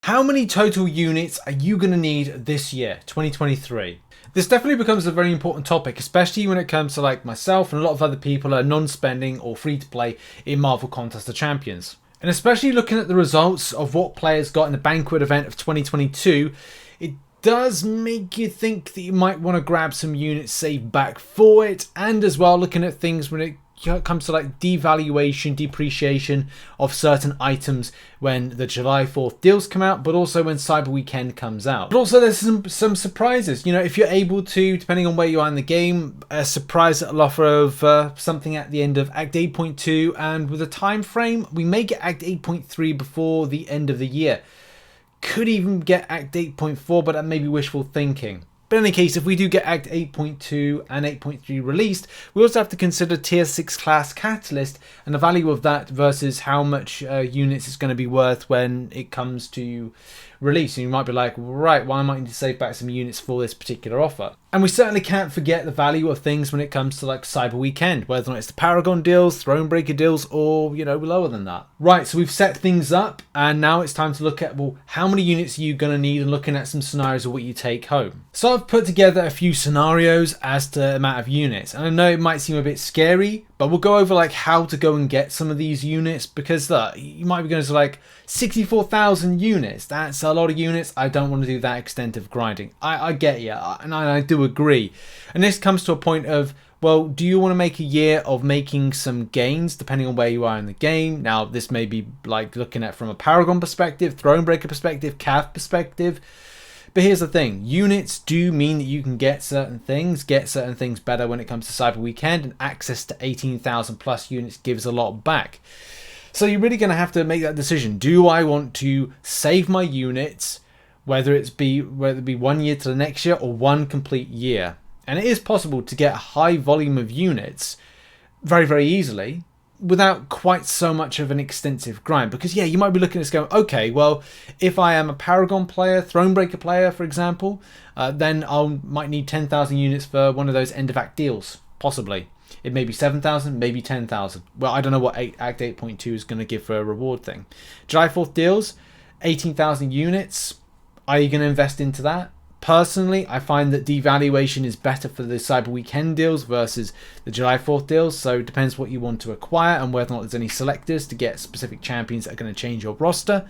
How many total units are you going to need this year, 2023? This definitely becomes a very important topic, especially when it comes to like myself and a lot of other people are non-spending or free to play in Marvel Contest of Champions. And especially looking at the results of what players got in the Banquet event of 2022, it does make you think that you might want to grab some units saved back for it, and as well looking at things when it comes to like devaluation, depreciation of certain items when the July 4th deals come out, but also when Cyber Weekend comes out. But also there's some surprises, you know, if you're able to, depending on where you are in the game, a surprise little offer of something at the end of Act 8.2, and with a time frame, we may get Act 8.3 before the end of the year. Could even get Act 8.4, but that may be wishful thinking. But in any case, if we do get Act 8.2 and 8.3 released, we also have to consider Tier 6 class Catalyst and the value of that versus how much units it's going to be worth when it comes to release. And you might be like, right, well, I might need to save back some units for this particular offer. And we certainly can't forget the value of things when it comes to like Cyber Weekend, whether or not it's the Paragon deals, Thronebreaker deals, or, you know, lower than that. Right, so we've set things up, and now it's time to look at, well, how many units are you going to need, and looking at some scenarios of what you take home. So I've put together a few scenarios as to the amount of units, and I know it might seem a bit scary, but we'll go over like how to go and get some of these units, because look, you might be going to like 64,000 units. That's a lot of units. I don't want to do that extent of grinding. I get you, and I do agree. And this comes to a point of, well, do you want to make a year of making some gains depending on where you are in the game? Now, this may be like looking at from a Paragon perspective, Thronebreaker perspective, Cav perspective. But here's the thing, units do mean that you can get certain things better when it comes to Cyber Weekend, and access to 18,000 plus units gives a lot back. So you're really going to have to make that decision. Do I want to save my units, whether it be 1 year to the next year or one complete year? And it is possible to get a high volume of units very, very easily without quite so much of an extensive grind. Because yeah, you might be looking at this going, okay, well, if I am a Paragon player, Thronebreaker player, for example, then I might need 10,000 units for one of those end of act deals, possibly. It may be 7,000, maybe 10,000. Well, I don't know what Act 8.2 is going to give for a reward thing. July 4th deals, 18,000 units. Are you going to invest into that? Personally, I find that devaluation is better for the Cyber Weekend deals versus the July 4th deals. So it depends what you want to acquire and whether or not there's any selectors to get specific champions that are going to change your roster.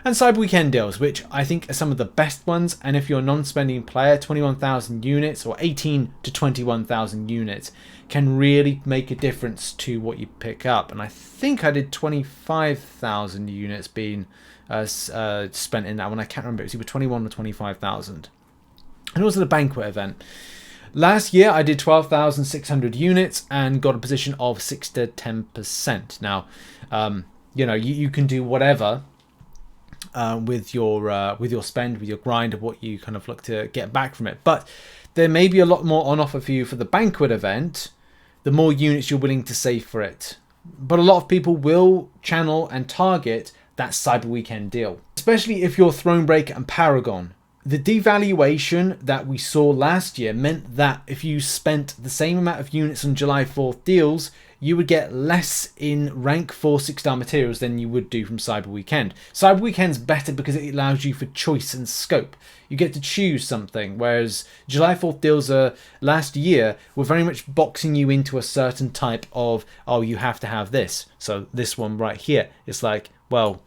And Cyber Weekend deals, which I think are some of the best ones. And if you're a non-spending player, 21,000 units or 18 to 21,000 units can really make a difference to what you pick up. And I think I did 25,000 units being spent in that one. I can't remember. It was either 21 or 25,000. And also the Banquet event. Last year I did 12,600 units and got a position of 6 to 10%. Now, you know, you can do whatever with your spend, with your grind, of what you kind of look to get back from it. But there may be a lot more on offer for you for the Banquet event, the more units you're willing to save for it. But a lot of people will channel and target that Cyber Weekend deal, especially if you're Thronebreaker and Paragon. The devaluation that we saw last year meant that if you spent the same amount of units on July 4th deals, you would get less in rank 4 6-star materials than you would do from Cyber Weekend. Cyber Weekend's better because it allows you for choice and scope. You get to choose something, whereas July 4th deals last year were very much boxing you into a certain type of, oh, you have to have this. So this one right here, it's like, well,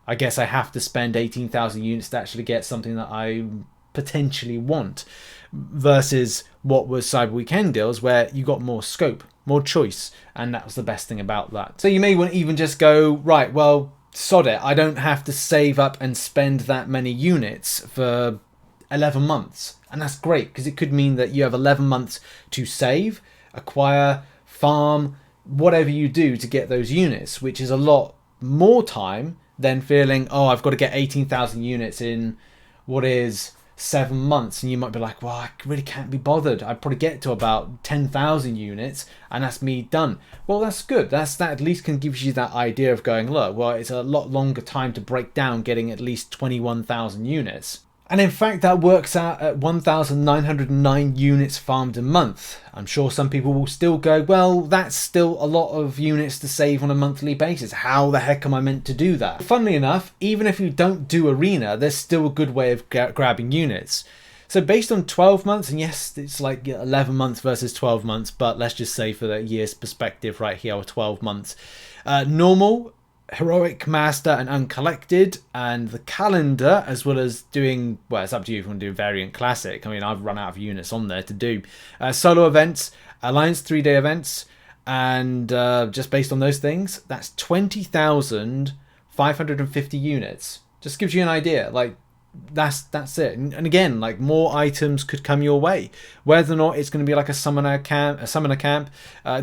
I guess I have to spend 18,000 units to actually get something that I potentially want, versus what was Cyber Weekend deals where you got more scope, more choice, and that was the best thing about that. So you may want to even just go, right, well, sod it, I don't have to save up and spend that many units for 11 months. And that's great, because it could mean that you have 11 months to save, acquire, farm, whatever you do to get those units, which is a lot more time than feeling, oh, I've got to get 18,000 units in what is 7 months. And you might be like, well, I really can't be bothered. I'd probably get to about 10,000 units and that's me done. Well, that's good. That at least can give you that idea of going, look, well, it's a lot longer time to break down getting at least 21,000 units. And in fact, that works out at 1,909 units farmed a month. I'm sure some people will still go, well, that's still a lot of units to save on a monthly basis. How the heck am I meant to do that? Funnily enough, even if you don't do arena, there's still a good way of grabbing units. So based on 12 months, and yes, it's like 11 months versus 12 months, but let's just say for the year's perspective right here, 12 months. Normal, heroic, master, and uncollected, and the calendar, as well as doing, well, it's up to you if you want to do variant classic. I mean, I've run out of units on there to do. Solo events, alliance 3-day events, and just based on those things, that's 20,550 units. Just gives you an idea, like, that's it. And again, like, more items could come your way, whether or not it's going to be like a summoner camp,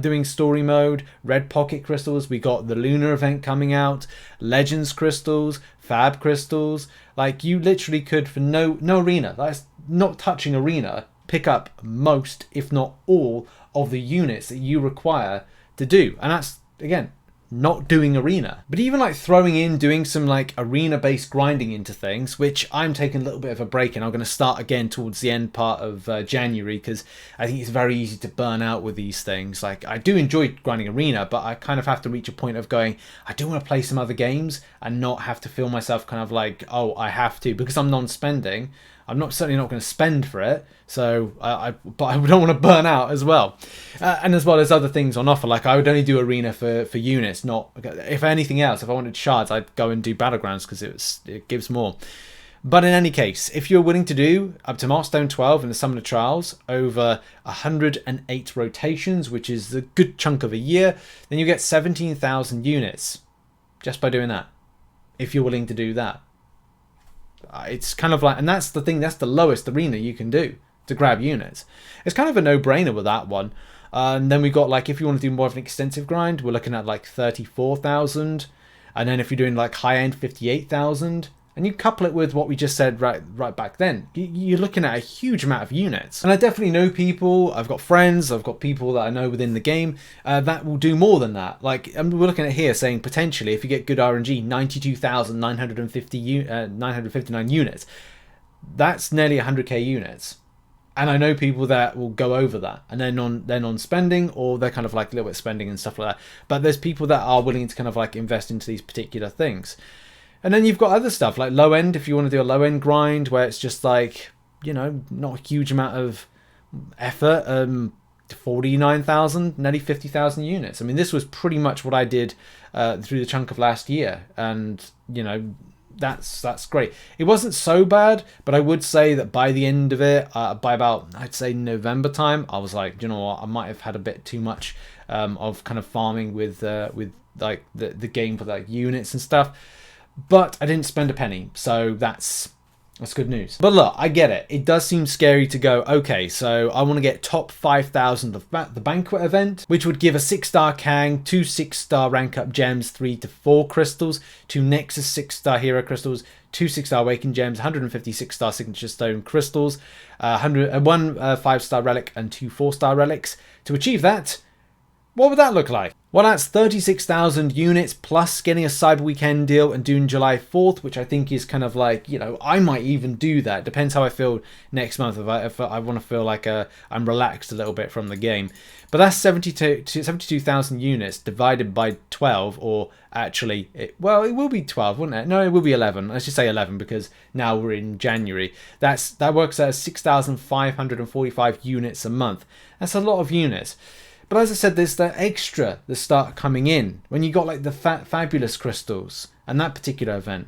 doing story mode, red pocket crystals. We got the lunar event coming out, legends crystals, fab crystals. Like, you literally could, for no arena, that's not touching arena, pick up most, if not all, of the units that you require to do. And that's, again, not doing arena. But even like throwing in, doing some like arena based grinding into things, which I'm taking a little bit of a break in. I'm going to start again towards the end part of January, because I think it's very easy to burn out with these things. Like, I do enjoy grinding arena, but I kind of have to reach a point of going, I do want to play some other games and not have to feel myself kind of like, oh, I have to, because I'm non-spending. I'm certainly not going to spend for it, so but I don't want to burn out as well. And as well as other things on offer, like I would only do arena for units, not, if anything else, if I wanted shards, I'd go and do battlegrounds because it gives more. But in any case, if you're willing to do up to milestone 12 in the Summoner Trials over 108 rotations, which is a good chunk of a year, then you get 17,000 units just by doing that, if you're willing to do that. It's kind of like, and that's the thing, that's the lowest arena you can do to grab units. It's kind of a no-brainer with that one. And then we got, like, if you want to do more of an extensive grind, we're looking at like 34,000. And then if you're doing like high-end, 58,000. And you couple it with what we just said right back then, you're looking at a huge amount of units. And I definitely know people, I've got friends, I've got people that I know within the game that will do more than that. Like, we're looking at here saying potentially, if you get good RNG, 92,959 units. That's nearly 100k units. And I know people that will go over that, and they're non-spending, or they're kind of like a little bit spending and stuff like that. But there's people that are willing to kind of like invest into these particular things. And then you've got other stuff like low end, if you want to do a low end grind where it's just like, you know, not a huge amount of effort, 49,000, nearly 50,000 units. I mean, this was pretty much what I did through the chunk of last year. And, you know, that's great. It wasn't so bad, but I would say that by the end of it, by about, I'd say November time, I was like, you know what, I might have had a bit too much of kind of farming with like the game for like units and stuff. But I didn't spend a penny, so that's good news. But look, I get it. It does seem scary to go, okay, so I want to get top 5,000 of the Banquet event, which would give a 6-star Kang, 2 6-star rank up gems, 3 to 4 crystals, 2 Nexus 6-star hero crystals, 2 6-star Awakened gems, 150 6-star signature stone crystals, 1 5-star relic, and 2 4-star relics. To achieve that, what would that look like? Well, that's 36,000 units plus getting a Cyber Weekend deal and doing July 4th, which I think is kind of like, you know, I might even do that. Depends how I feel next month. If I want to feel like I'm relaxed a little bit from the game. But that's 72,000 units divided by 12, or actually, it will be 12, wouldn't it? No, it will be 11. Let's just say 11 because now we're in January. That works out as 6,545 units a month. That's a lot of units. But as I said, there's the extra that start coming in when you got like the fabulous crystals and that particular event.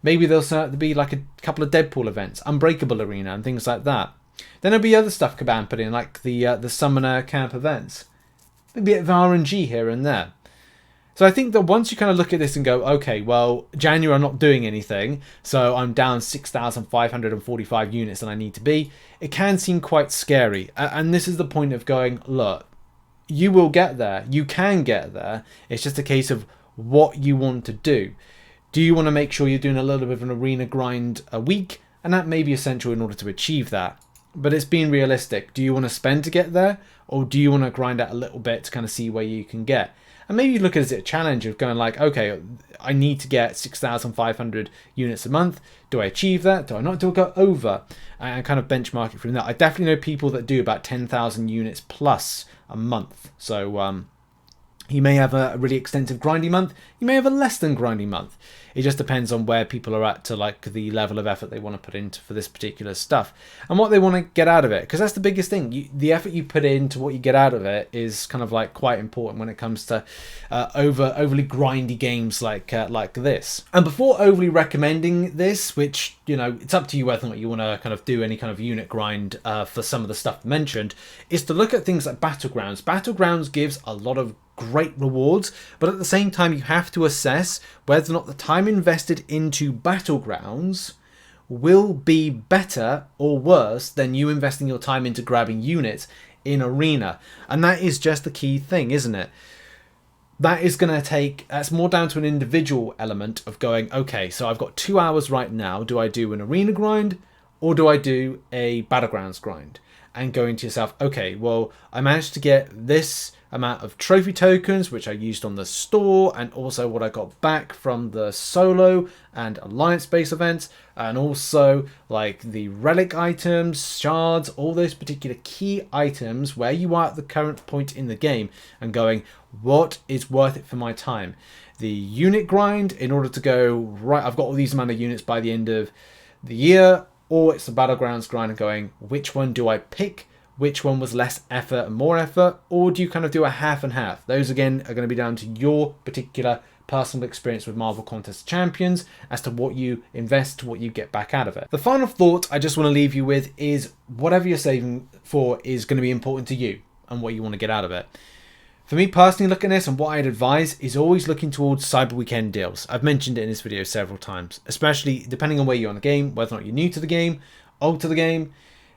Maybe there'll start to be like a couple of Deadpool events, Unbreakable Arena and things like that. Then there'll be other stuff Caban put in, like the Summoner Camp events. Maybe a bit of RNG here and there. So I think that once you kind of look at this and go, okay, well, January I'm not doing anything, so I'm down 6,545 units than I need to be, it can seem quite scary. And this is the point of going, look, you will get there. You can get there. It's just a case of what you want to do. Do you want to make sure you're doing a little bit of an arena grind a week? And that may be essential in order to achieve that. But it's being realistic. Do you want to spend to get there? Or do you want to grind out a little bit to kind of see where you can get? And maybe you look at it as a challenge of going like, okay, I need to get 6,500 units a month. Do I achieve that? Do I not? Do I go over? And kind of benchmark it from that. I definitely know people that do about 10,000 units plus a month. So you may have a really extensive grinding month. You may have a less than grinding month. It just depends on where people are at to like the level of effort they want to put into for this particular stuff and what they want to get out of it. Because that's the biggest thing. The effort you put into what you get out of it is kind of like quite important when it comes to overly grindy games like this. And before overly recommending this, which, you know, it's up to you whether or not you want to kind of do any kind of unit grind for some of the stuff mentioned, is to look at things like Battlegrounds. Battlegrounds gives a lot of great rewards, but at the same time you have to assess whether or not the time invested into Battlegrounds will be better or worse than you investing your time into grabbing units in Arena. And that is just the key thing, isn't it? That is going to take, that's more down to an individual element of going, okay, so I've got 2 hours right now. Do I do an Arena grind or do I do a Battlegrounds grind? And going to yourself, okay, well, I managed to get this amount of trophy tokens, which I used on the store, and also what I got back from the solo and alliance base events, and also like the relic items, shards, all those particular key items where you are at the current point in the game, and going, what is worth it for my time? The unit grind in order to go, right, I've got all these amount of units by the end of the year, or it's the Battlegrounds grind and going, which one do I pick? Which one was less effort and more effort? Or do you kind of do a half and half? Those, again, are going to be down to your particular personal experience with Marvel Contest Champions as to what you invest, what you get back out of it. The final thought I just want to leave you with is whatever you're saving for is going to be important to you and what you want to get out of it. For me personally, looking at this and what I'd advise is always looking towards Cyber Weekend deals. I've mentioned it in this video several times, especially depending on where you're on the game, whether or not you're new to the game, old to the game.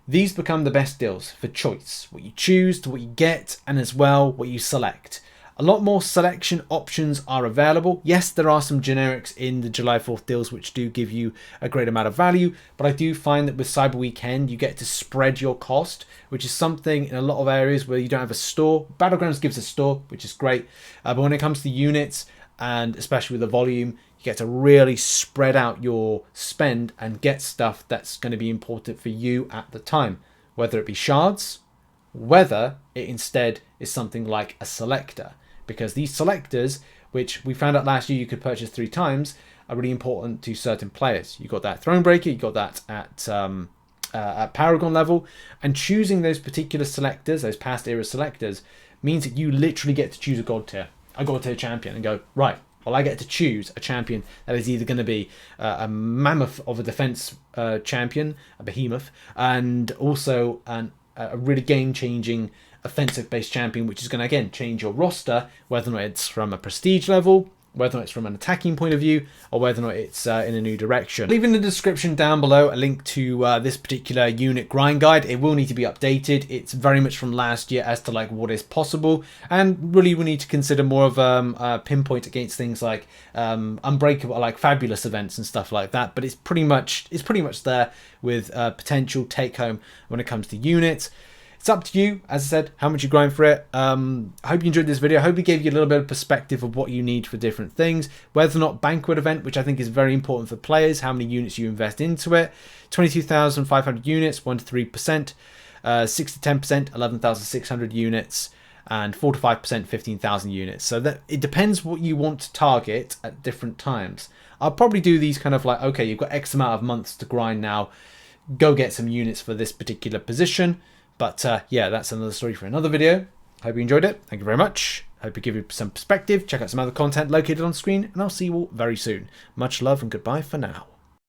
These become the best deals for choice, what you choose to what you get, and as well what you select. A lot more selection options are available. Yes, there are some generics in the July 4th deals which do give you a great amount of value, but I do find that with Cyber Weekend you get to spread your cost, which is something in a lot of areas where you don't have a store. Battlegrounds gives a store, which is great, but when it comes to units, and especially with the volume, you get to really spread out your spend and get stuff that's going to be important for you at the time, whether it be shards, whether it instead is something like a selector, because these selectors, which we found out last year you could purchase 3 times, are really important to certain players. You got that Thronebreaker, you got that at Paragon level, and choosing those particular selectors, those past era selectors, means that you literally get to choose a god tier champion and go, right, well, I get to choose a champion that is either going to be a mammoth of a defense champion, a behemoth, and also a really game-changing offensive-based champion, which is going to, again, change your roster, whether or not it's from a prestige level, whether or not it's from an attacking point of view, or whether or not it's in a new direction. Leave in the description down below a link to this particular unit grind guide. It will need to be updated. It's very much from last year as to like what is possible, and really we need to consider more of a pinpoint against things like unbreakable, like fabulous events and stuff like that. But it's pretty much there with potential take home when it comes to units. It's up to you, as I said, how much you grind for it. I hope you enjoyed this video. I hope it gave you a little bit of perspective of what you need for different things. Whether or not Banquet event, which I think is very important for players, how many units you invest into it. 22,500 units, 1 to 3%. 6 to 10%, 11,600 units. And 4 to 5%, 15,000 units. So that it depends what you want to target at different times. I'll probably do these kind of like, okay, you've got X amount of months to grind now. Go get some units for this particular position. But yeah, that's another story for another video. Hope you enjoyed it. Thank you very much. Hope it give you some perspective. Check out some other content located on screen, and I'll see you all very soon. Much love and goodbye for now.